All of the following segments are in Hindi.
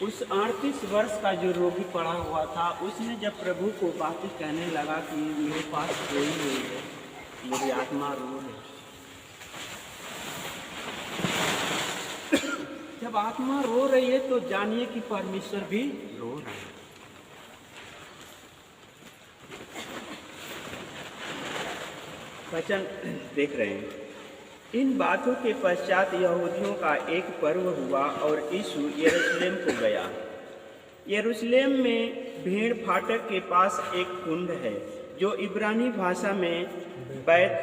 उस 38 वर्ष का जो रोगी पड़ा हुआ था, उसने जब प्रभु को बातें कहने लगा कि मेरे पास कोई नहीं है, मेरी आत्मा रो रही है। जब आत्मा रो रही है तो जानिए कि परमेश्वर भी रो रहा है। वचन देख रहे हैं। इन बातों के पश्चात यहूदियों का एक पर्व हुआ और यीशु यरूशलेम को गया। यरूशलेम में भेड़ फाटक के पास एक कुंड है जो इब्रानी भाषा में बैत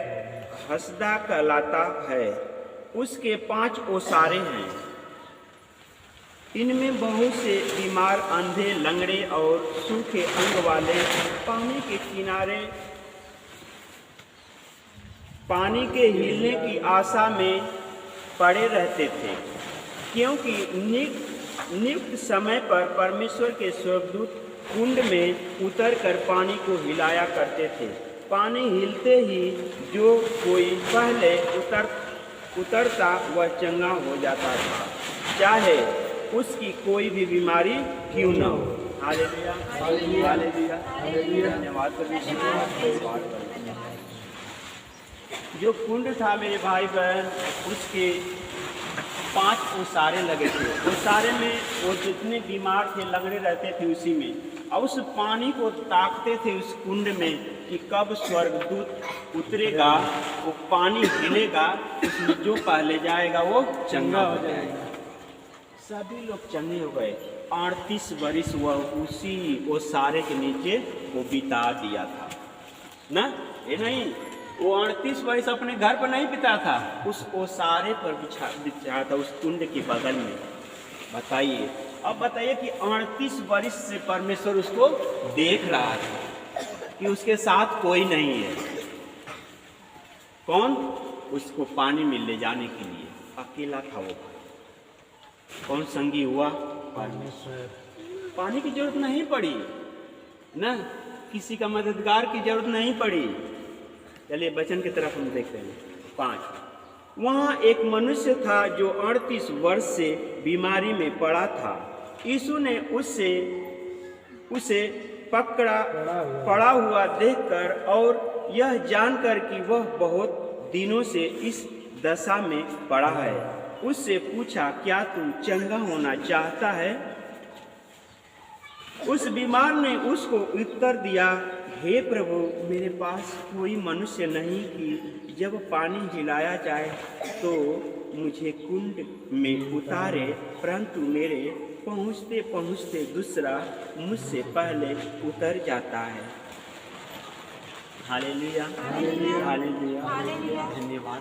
हसदा कहलाता है। उसके 5 ओसारे हैं। इनमें बहुत से बीमार, अंधे, लंगड़े और सूखे अंग वाले पानी के किनारे पानी के हिलने की आशा में पड़े रहते थे, क्योंकि नियुक्त समय पर परमेश्वर के स्वर्गदूत कुंड में उतरकर पानी को हिलाया करते थे। पानी हिलते ही जो कोई पहले उतरता वह चंगा हो जाता था, चाहे उसकी कोई भी बीमारी क्यों न हो। हालेलुया, हालेलुया, हालेलुया, धन्यवाद परमेश्वर। जो कुंड था मेरे भाई बहन, उसके 5 ओसारे लगे थे। ओसारे में वो जितने बीमार थे, लंगड़े रहते थे, उसी में और उस पानी को ताकते थे उस कुंड में कि कब स्वर्गदूत उतरेगा, वो पानी हिलेगा, उसमें जो पहले जाएगा वो चंगा हो जाएगा। सभी लोग चंगे हो गए। 38 वर्ष वह उसी ओसारे के नीचे वो बिता दिया था ना। ये नहीं, वो 38 वर्ष अपने घर पर नहीं बिता था, उस ओसारे पर बिछा था, उस कुंड के बगल में। बताइए, अब बताइए कि 38 वर्ष से परमेश्वर उसको देख रहा था कि उसके साथ कोई नहीं है। कौन? उसको पानी में ले जाने के लिए अकेला था वो। कौन संगी हुआ? परमेश्वर। पानी की जरूरत नहीं पड़ी ना, किसी का मददगार की जरूरत नहीं पड़ी। चलिए वचन की तरफ हम देखते हैं। 5, वहाँ एक मनुष्य था जो 38 वर्ष से बीमारी में पड़ा था। यीशु ने उसे पड़ा हुआ देखकर और यह जानकर कि वह बहुत दिनों से इस दशा में पड़ा है, उससे पूछा, क्या तू चंगा होना चाहता है? उस बीमार ने उसको उत्तर दिया, हे प्रभु, मेरे पास कोई मनुष्य नहीं कि जब पानी हिलाया जाए तो मुझे कुंड में उतारे, परंतु मेरे पहुँचते पहुँचते दूसरा मुझसे पहले उतर जाता है। हालेलुया, हालेलुया, हालेलुया, धन्यवाद।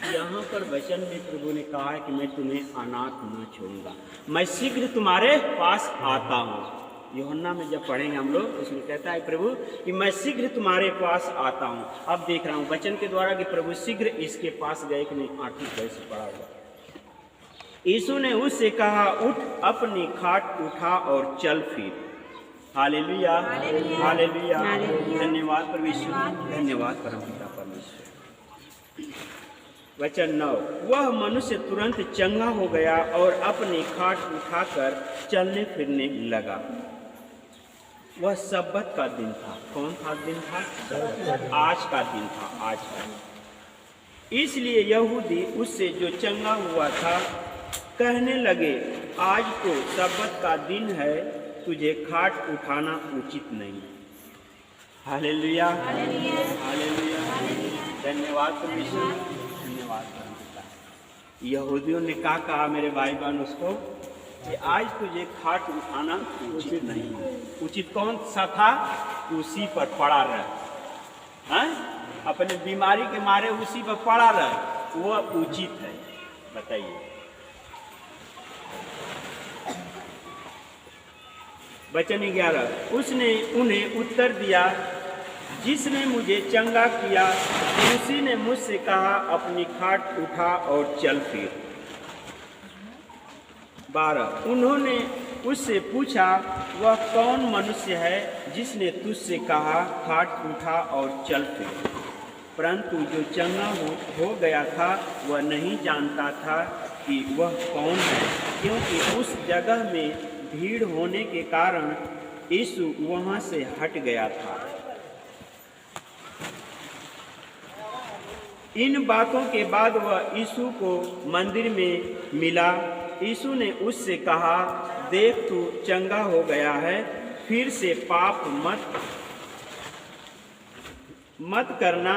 यहाँ पर वचन में प्रभु ने कहा है कि मैं तुम्हें अनाथ न छोड़ूंगा, मैं शीघ्र तुम्हारे पास आता हूँ। यूहन्ना में जब पढ़ेंगे हम लोग, उसमें कहता है प्रभु कि मैं शीघ्र तुम्हारे पास आता हूँ। अब देख रहा हूँ वचन के द्वारा कि प्रभु शीघ्र इसके पास गए कि नहीं। 38 वर्ष से पड़ा हुआ। यीशु ने उससे कहा, उठ, अपनी खाट उठा और चल फिर। हालेलुया, हालेलुया, धन्यवाद परमेश्वर, धन्यवाद परमपिता परमेश्वर। वचन 9, वह मनुष्य तुरंत चंगा हो गया और अपनी खाट उठाकर चलने फिरने लगा। वह सब्बत का दिन था। कौन सा दिन था? आज का दिन था, आज का। इसलिए यहूदी उससे जो चंगा हुआ था कहने लगे, आज तो सब्बत का दिन है, तुझे खाट उठाना उचित नहीं। हालेलुया, हालेलुया, धन्यवाद परमेश्वर, धन्यवाद परमेश्वर। यहूदियों ने क्या कहा मेरे भाई बहन उसको कि आज तुझे खाट उठाना उचित नहीं। उचित कौन सा था? उसी पर पड़ा रह, अपने बीमारी के मारे उसी पर पड़ा रह, वो उचित है। बताइए, वचन 11, उसने उन्हें उत्तर दिया, जिसने मुझे चंगा किया उसी ने मुझसे कहा, अपनी खाट उठा और चल फिर। 12, उन्होंने उससे पूछा, वह कौन मनुष्य है जिसने तुझसे कहा, खाट उठा और चल फिर? परंतु जो चंगा हो गया था वह नहीं जानता था कि वह कौन है, क्योंकि उस जगह में भीड़ होने के कारण यीशु वहाँ से हट गया था। इन बातों के बाद वह यीशु को मंदिर में मिला। यीशु ने उससे कहा, देख तू चंगा हो गया है, फिर से पाप मत करना,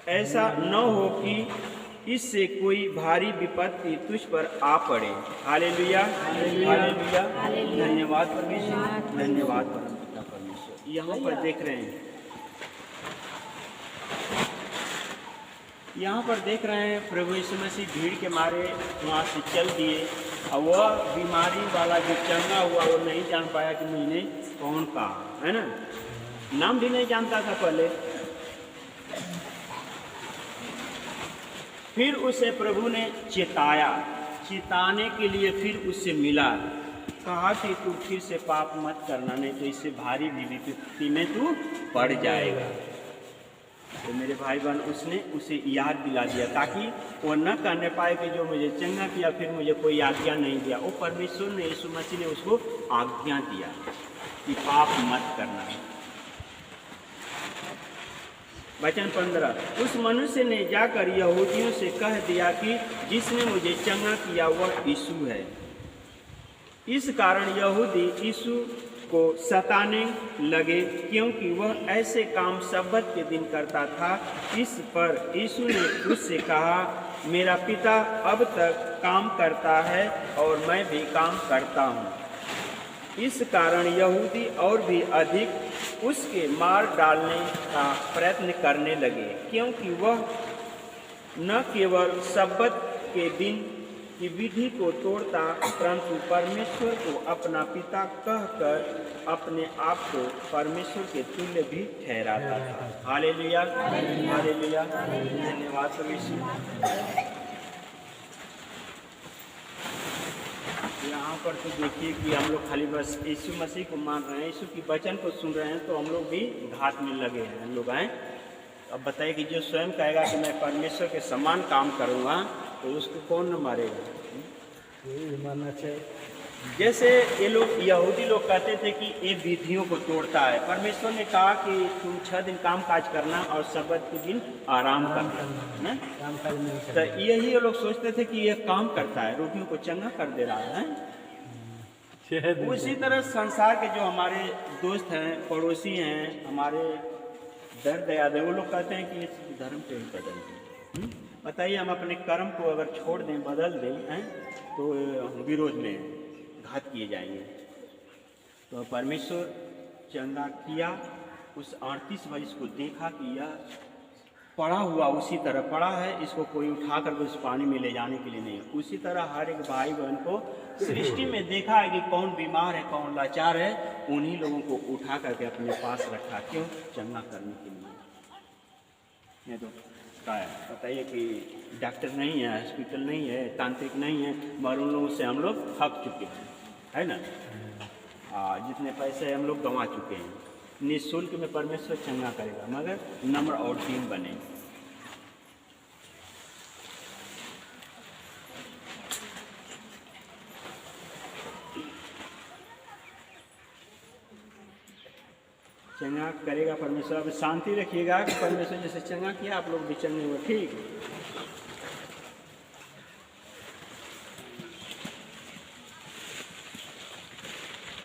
ऐसा न हो कि इससे कोई भारी विपत्ति तुझ पर आ पड़े। हालेलुया, हालेलुया, धन्यवाद परमेश्वर, धन्यवाद परमेश्वर। यहाँ पर देख रहे हैं, यहाँ पर देख रहे हैं प्रभु यीशु मसीह भीड़ के मारे वहाँ से चल दिए, और वह बीमारी वाला जो चंगा हुआ वो नहीं जान पाया कि मैंने कौन कहा, है ना, नाम भी नहीं जानता था पहले। फिर उसे प्रभु ने चेताने के लिए फिर उससे मिला, कहा कि तू फिर से पाप मत करना, नहीं तो इससे भारी विपत्ति में तू पड़ जाएगा। तो मेरे भाई बहन, उसने उसे याद दिला दिया ताकि वो न करने पाए कि जो मुझे चंगा किया फिर मुझे कोई आज्ञा नहीं दिया। वो परमेश्वर ने, यीशु मसीह ने उसको आज्ञा दिया कि पाप मत करना। वचन 15, उस मनुष्य ने जाकर यहूदियों से कह दिया कि जिसने मुझे चंगा किया वह यीशु है। इस कारण यहूदी यीशु को सताने लगे, क्योंकि वह ऐसे काम सब्बत के दिन करता था। इस पर यीशु ने उससे कहा, मेरा पिता अब तक काम करता है और मैं भी काम करता हूँ। इस कारण यहूदी और भी अधिक उसके मार डालने का प्रयत्न करने लगे, क्योंकि वह न केवल सब्बत के दिन की विधि को तोड़ता, परंतु परमेश्वर को अपना पिता कहकर अपने आप को परमेश्वर के तुल्य भी ठहराता था। हालेलुया, हालेलुया, धन्यवाद परमेश्वर। यहाँ पर तो देखिए कि हम लोग खाली बस यीशु मसीह को मान रहे हैं, यीशु की वचन को सुन रहे हैं, तो हम लोग भी घात में लगे हैं हम लोग हैं। अब बताइए कि जो स्वयं कहेगा कि मैं परमेश्वर के समान काम करूँगा, तो उसको कौन न मारेगा? मानना चाहिए। जैसे ये लोग यहूदी लोग कहते थे कि ये विधियों को तोड़ता है। परमेश्वर ने कहा कि तुम 6 दिन काम काज करना और सब्बत के दिन आराम करना, है? तो यही ये लोग सोचते थे कि ये काम करता है, रोगियों को चंगा कर दे रहा है। उसी तरह संसार के जो हमारे दोस्त हैं, पड़ोसी हैं, हमारे दर्द याद है, वो लोग कहते हैं कि ये धर्म पे ही बदल दें। बताइए, हम अपने कर्म को अगर छोड़ दें, बदल दें हैं, तो विरोध में घात किए जाएंगे। तो परमेश्वर चंगा किया, उस 38 वर्ष को देखा कि यह पड़ा हुआ उसी तरह पड़ा है, इसको कोई उठा कर उस पानी में ले जाने के लिए नहीं। उसी तरह हर एक भाई बहन को सृष्टि में देखा है कि कौन बीमार है, कौन लाचार है, उन्हीं लोगों को उठा करके अपने पास रखा। क्यों? चंगा करने के लिए। नहीं तो क्या है, बताइए कि डॉक्टर नहीं है, हॉस्पिटल नहीं है, तांत्रिक नहीं है, मगर उन लोगों से हम लोग थक चुके हैं, है ना। जितने पैसे हम लोग गंवा चुके हैं। निःशुल्क में परमेश्वर चंगा करेगा, मगर नम्र और दीन बने। चंगा करेगा परमेश्वर। अब शांति रखिएगा कि परमेश्वर जैसे चंगा किया आप लोग भी चंगे हुए। ठीक।